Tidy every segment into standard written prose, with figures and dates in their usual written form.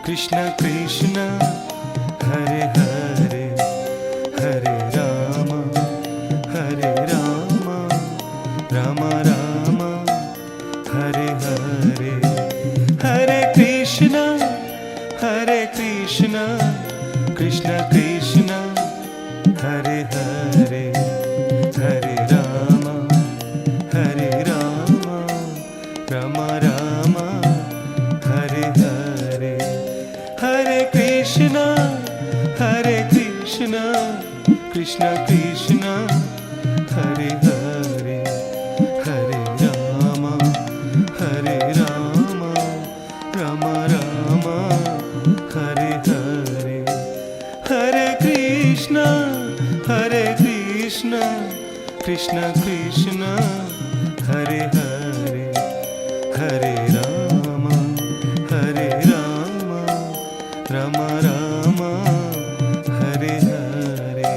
Krishna Krishna Hare Hare Hare Rama Hare Rama Rama Rama Hare Hare Hare Krishna Krishna Krishna Hare Hare Hare Rama Rama Rama Hare Hare Hare Krishna Krishna Krishna Hare Hare Hare Rama Rama Rama Hare Hare Hare Krishna Krishna Krishna Hare Hare Hare Rama Rama Rama Hare Hare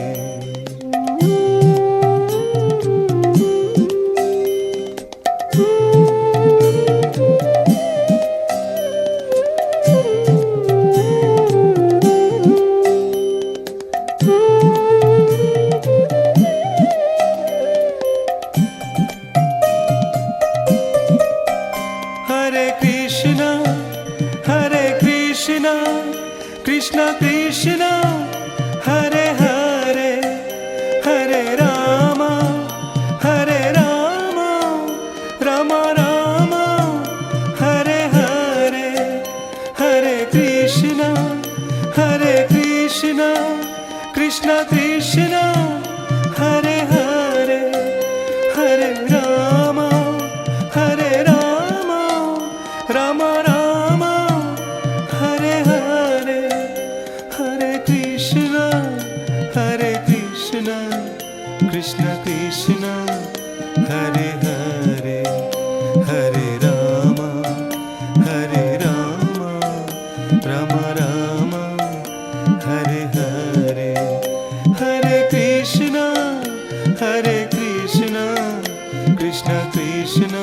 Krishna Krishna Hare Hare Hare Rama Rama Rama Hare Hare Hare Krishna Krishna Krishna Hare Hare Hare Rama Rama Rama Hare Hare Hare Krishna Krishna Krishna Hare Hare Hare Rama Rama Rama Hare Hare Hare Krishna Krishna Krishna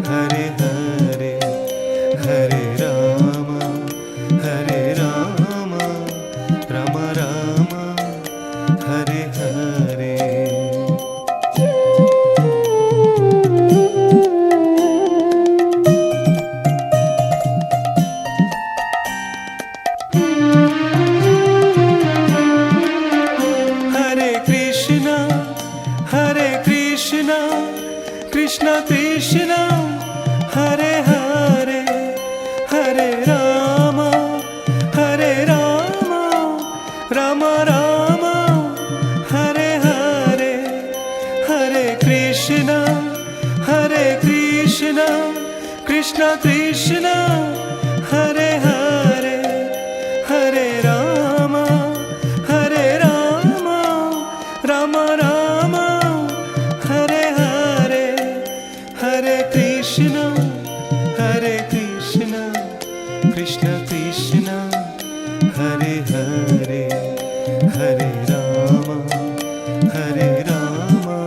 Hare Hare Hare Rama Rama Rama Hare Hare Krishna Krishna Hare Hare Hare Rama Rama Rama Hare Hare Hare Krishna Krishna Krishna Hare Hare Hare Rama Rama Rama Hare Hare Hare Krishna Krishna Krishna Hare Hare Hare Rama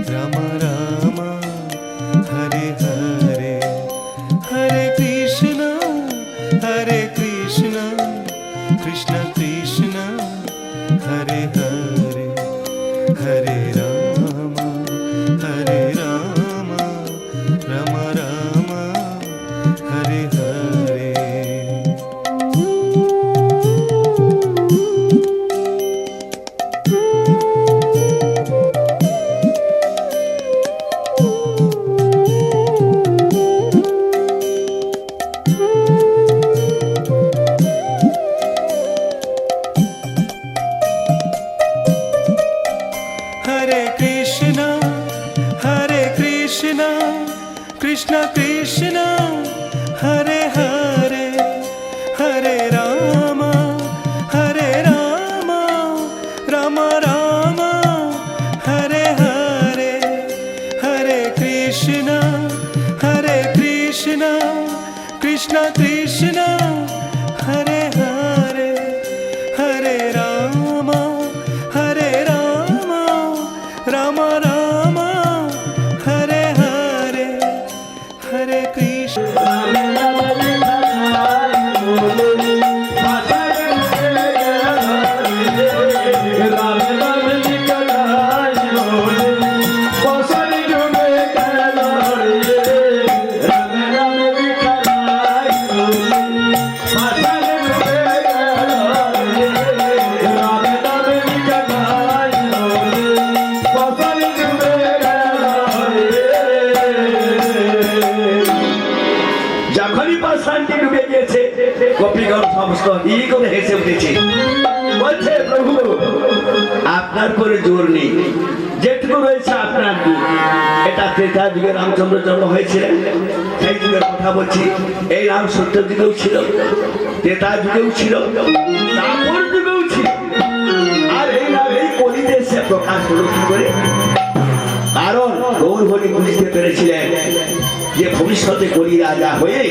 Rama Rama Hare Hare Hare Krishna Krishna Krishna Hare Hare Hare Rama Rama Rama Hare Hare Krishna Krishna Hare Hare Hare Rama Rama Rama Hare Hare Hare Krishna Krishna Hare Hare Hare Ram Ram Ram Hare Hare Hare Krishna আপনার করে জোর নেই, যেটুকু রয়েছে আপনার দূর। এটা ত্রেতা যুগে রামচন্দ্র জন্ম হয়েছিলেন, সেই যুগের কথা বলছি। এই রাম সত্য যুগেও ছিল, ত্রেতা যুগেও ছিল, দ্বাপর যুগেও ছিল। আর এই রাম এই কলিতে সে প্রকাশ হলো কি করে? কারণ গৌর হরি বুঝতে পেরেছিলেন যে ভবিষ্যতে কলি রাজা হয়ে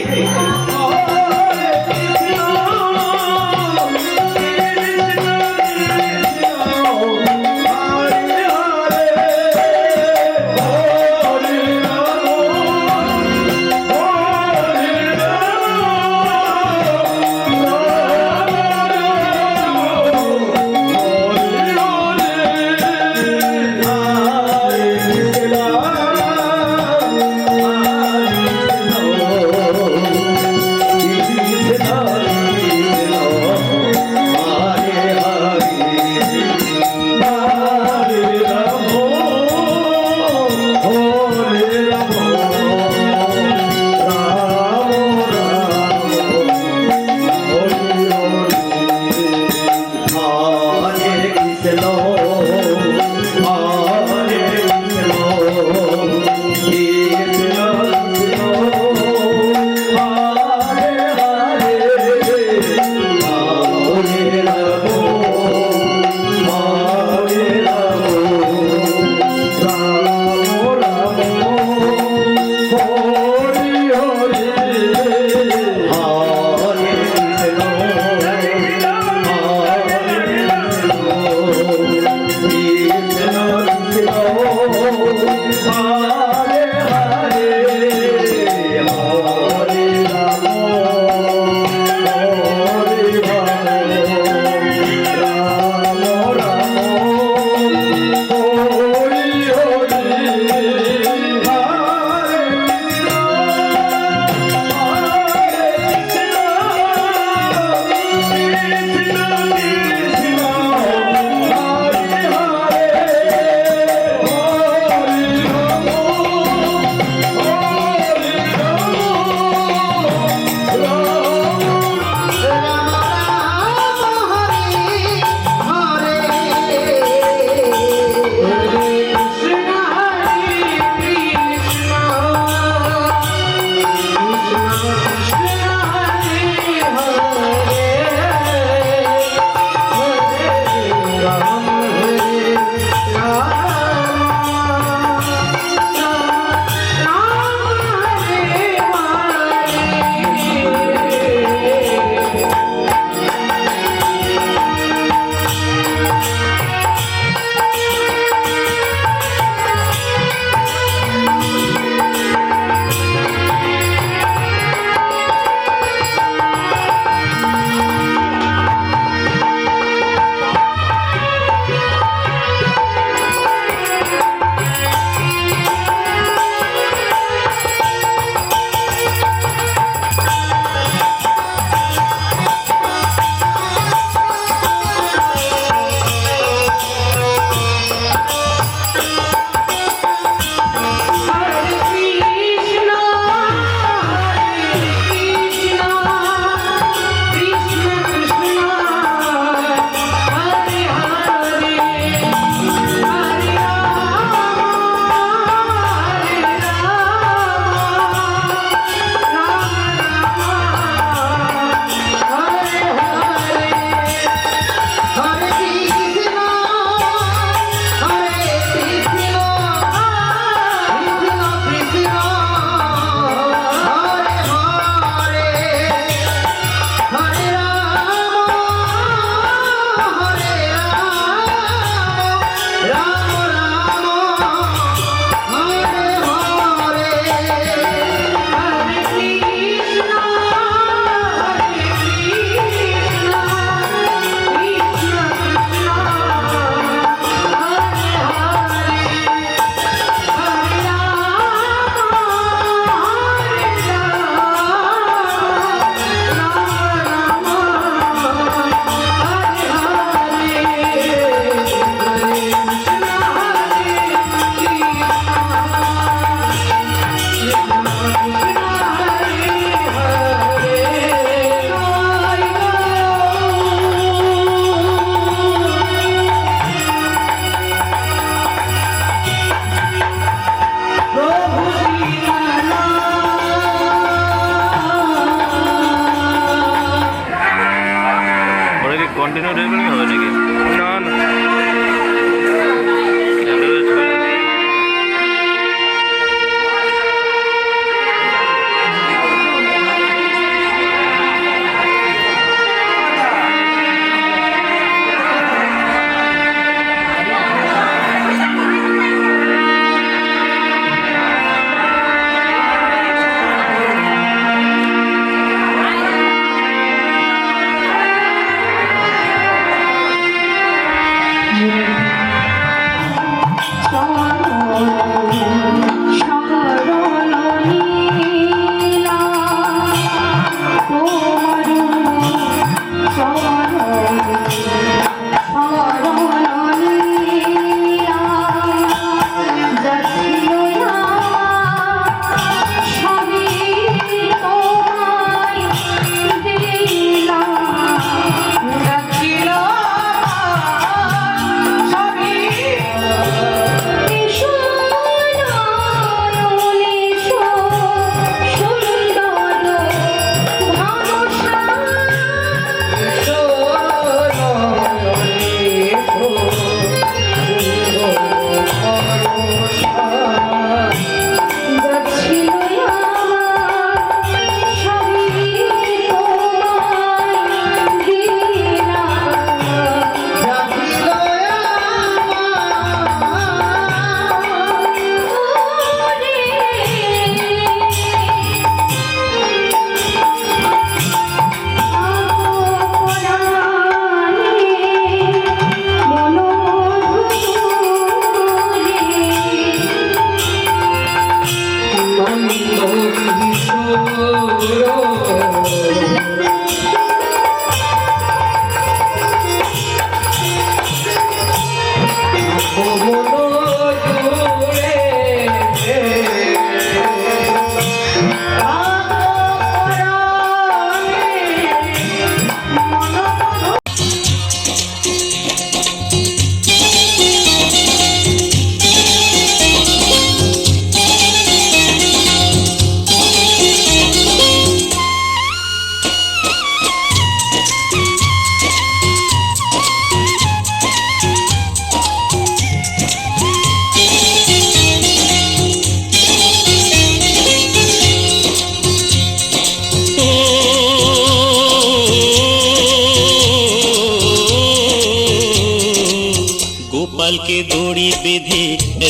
গোপালকে দড়ি বেঁধে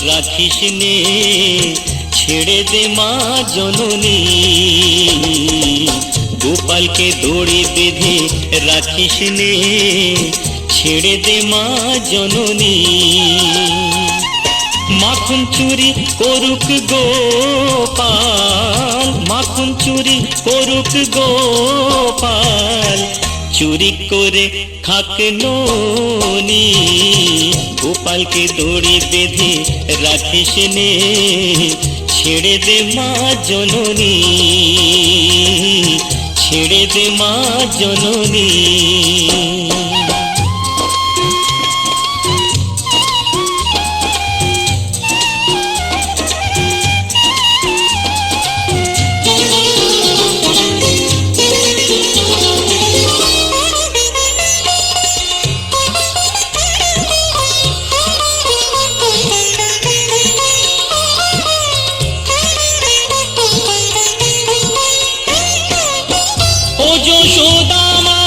রাখিস নে, ছেড়ে দে মা জননী। গোপালকে দড়ি বেঁধে রাখিস নে, ছেড়ে দে মা জননী। মাখন চুরি করুক গোপাল, মাখন চুরি করুক গোপাল, চুরি করে খাক ননি। গোপালকে দড়ি বেঁধে রাখিস নে, ছেড়ে দে মা জননী, ছেড়ে দে মা জননী। ও যশোদা মা,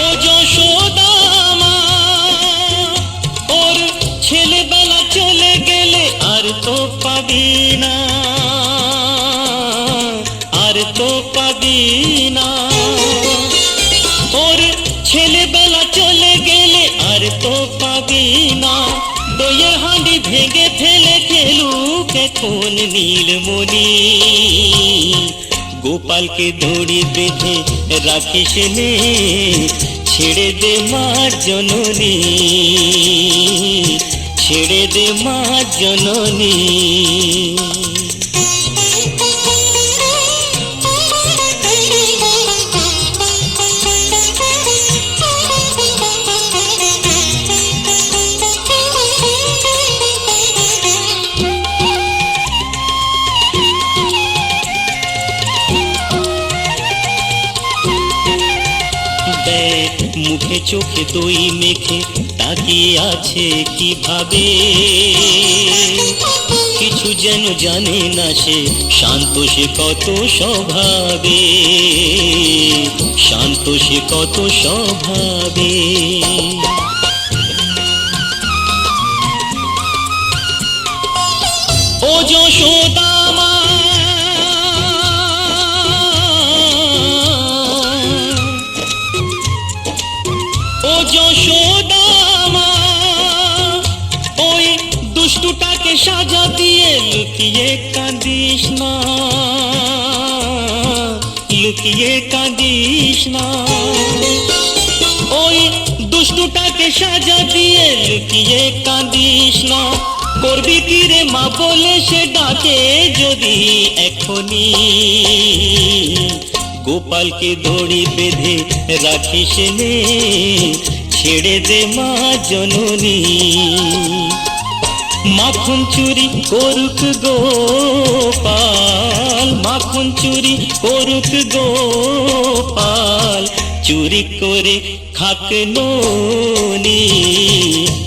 ও যশোদা মা, ওর ছেলেবেলা চলে গেলে আর তো পাবি না, আর তো পাবি না। ওর ছেলেবেলা চলে গেলে আর তো পাবি না। দইয়ের হাঁড়ি ভেঙে ফেলে খেলুক এখন নীলমণি। গোপালকে দড়ি বেঁধে রাখিস নে, ছেড়ে দে মা জননী, ছেড়ে দে মা জননী। মুখে চোখে দই মেখে তাকিয়ে আছে কিভাবে, কিছু যেন জানে না সে, শান্ত সে কত স্বভাবে, শান্ত সে কত স্বভাবে। ও যশোদা মা, ও যশোদা মা, ওই দুষ্টুটাকে সাজা দিয়ে লুকিয়ে কাঁদিস না, লুকিয়ে কাঁদিস না। ওই দুষ্টুটাকে সাজা দিয়ে লুকিয়ে কাঁদিস না। করবি কি রে মা বলে সে ডাকে যদি এখনি। গোপালকে দড়ি বেঁধে রাখিস নে, ছেড়ে দে মা জননী। মাখন চুরি করুক গোপাল, মাখন চুরি করুক গোপাল, চুরি করে খাক ননি।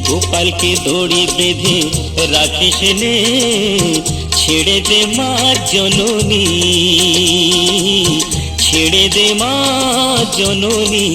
গোপালকে দড়ি বেঁধে রাখিস নে, ছেড়ে দে মা জননী, ছেড়ে দে মা জননী।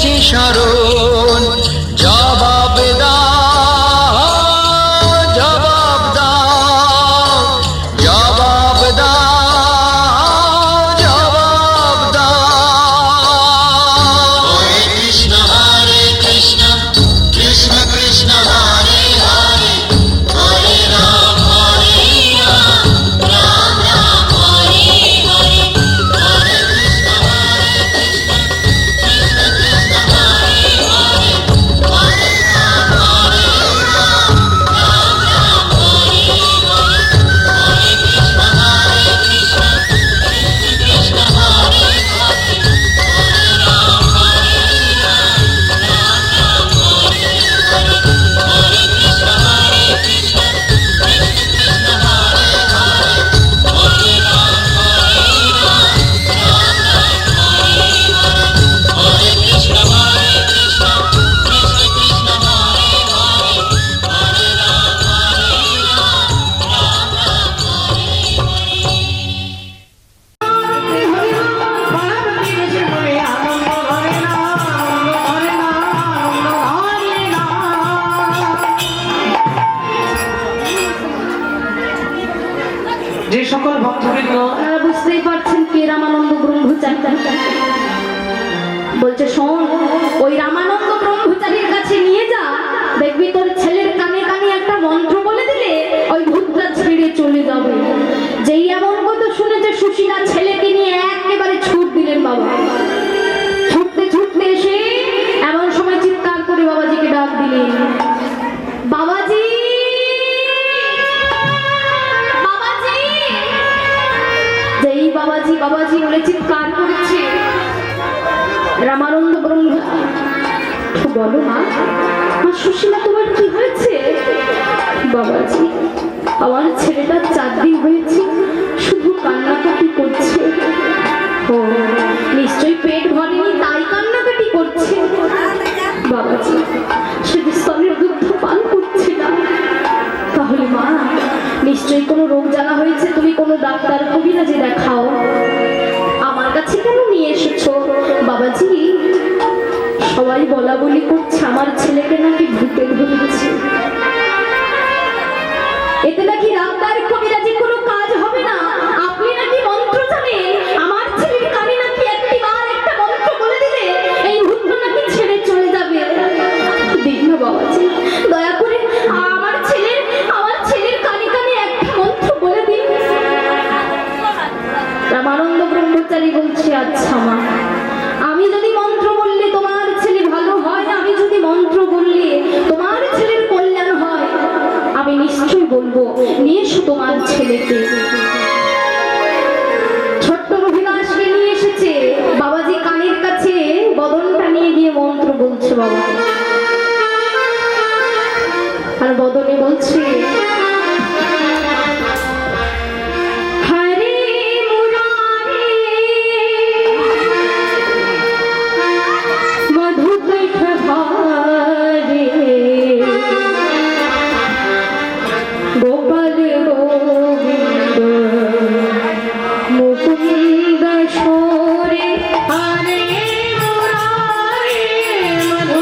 পেয়েছি শরণ, জবাব দাও, জবাব দাও, জবাব দাও, জবাব দাও। হরে কৃষ্ণ কৃষ্ণ কৃষ্ণ হরে হরে, হরে রাম রাম রাম হরে হরে, হরে কৃষ্ণ কৃষ্ণ কৃষ্ণ হরে হরে, হরে রাম রাম রাম হরে হরে, হরে কৃষ্ণ কৃষ্ণ কৃষ্ণ হরে হরে, হরে রাম রাম রাম হরে হরে, হরে কৃষ্ণ কৃষ্ণ কৃষ্ণ হরে হরে, হরে রাম রাম রাম হরে হরে, হরে কৃষ্ণ কৃষ্ণ কৃষ্ণ কৃষ্ণ হরে হরে, হরে রাম রাম রাম হরে হরে। যে সকল ভক্তবৃন্দ আপনারা বুঝতেই পারছেন কে রামানন্দ ব্রহ্মচারী। বলছে শোন, ওই রামানন্দ ব্রহ্মচারীর কাছে নিয়ে যা, দেখবি তোর ছেলের কানে কানে একটা মন্ত্র বলে দিলে ওই ভূতটা ছেড়ে চলে যাবে। যেই এমন কথা শুনেছে সুশীলা ছেলেকে নিয়ে একেবারে ছুট দিলেন বাবা। ছুটতে ছুটতে এসে এমন সময় চিৎকার করে বাবাজিকে ডাক দিলেন, বাবাজি বাবাজি। যেই বাবাজি বাবাজি বলে চিৎকার করেছে, রামানন্দ ব্রহ্মচারী বলো মা, মা সুশীলা তোমার কি হয়েছে? বাবাজি আমার ছেলেটা 4 দিন হয়েছে শুধু কান্নাকাটি করছে। ও নিশ্চয়ই পেট ভরেনি তাই কান্নাকাটি করছে। বাবাজি সে স্তনের দুগ্ধ পান করছে না। তাহলে মা নিশ্চয়ই কোনো রোগ জ্বালা হয়েছে, তুমি কোনো ডাক্তার কবিরাজে দেখাও। আমার কাছে কেন নিয়ে এসেছো? বাবাজি সবাই বলা বলি করছে আমার ছেলেকে নাকি ভূতে ধরেছে, এতে নাকি ডাক্তার কবিরাজি কোনো কাজ হবে না। আপনি নাকি মন্ত্র জানেন, আমার ছেলের কানে নাকি একটিবার একটা মন্ত্র বলে দিলে এই ভূতটা নাকি ছেড়ে চলে যাবে। দিন না বাবাজি, দয়া করে আমার ছেলের কানে কানে একটা মন্ত্র বলে দিন। রামানন্দ ব্রহ্মচারী বলছে, আচ্ছা মা, আমি যদি মন্ত্র বললে তোমার ছেলে ভালো হয়, আমি যদি মন্ত্র বললে তোমার ছেলের কল্যাণ হয়, আমি নিশ্চয়ই বলবো নিয়ে এসো তোমার ছেলেকে। ছোট্ট রঘুদাসকে নিয়ে এসেছে বাবাজি, কানের কাছে বদনটা নিয়ে গিয়ে মন্ত্র বলছে বাবা। আর বদনে বলছে,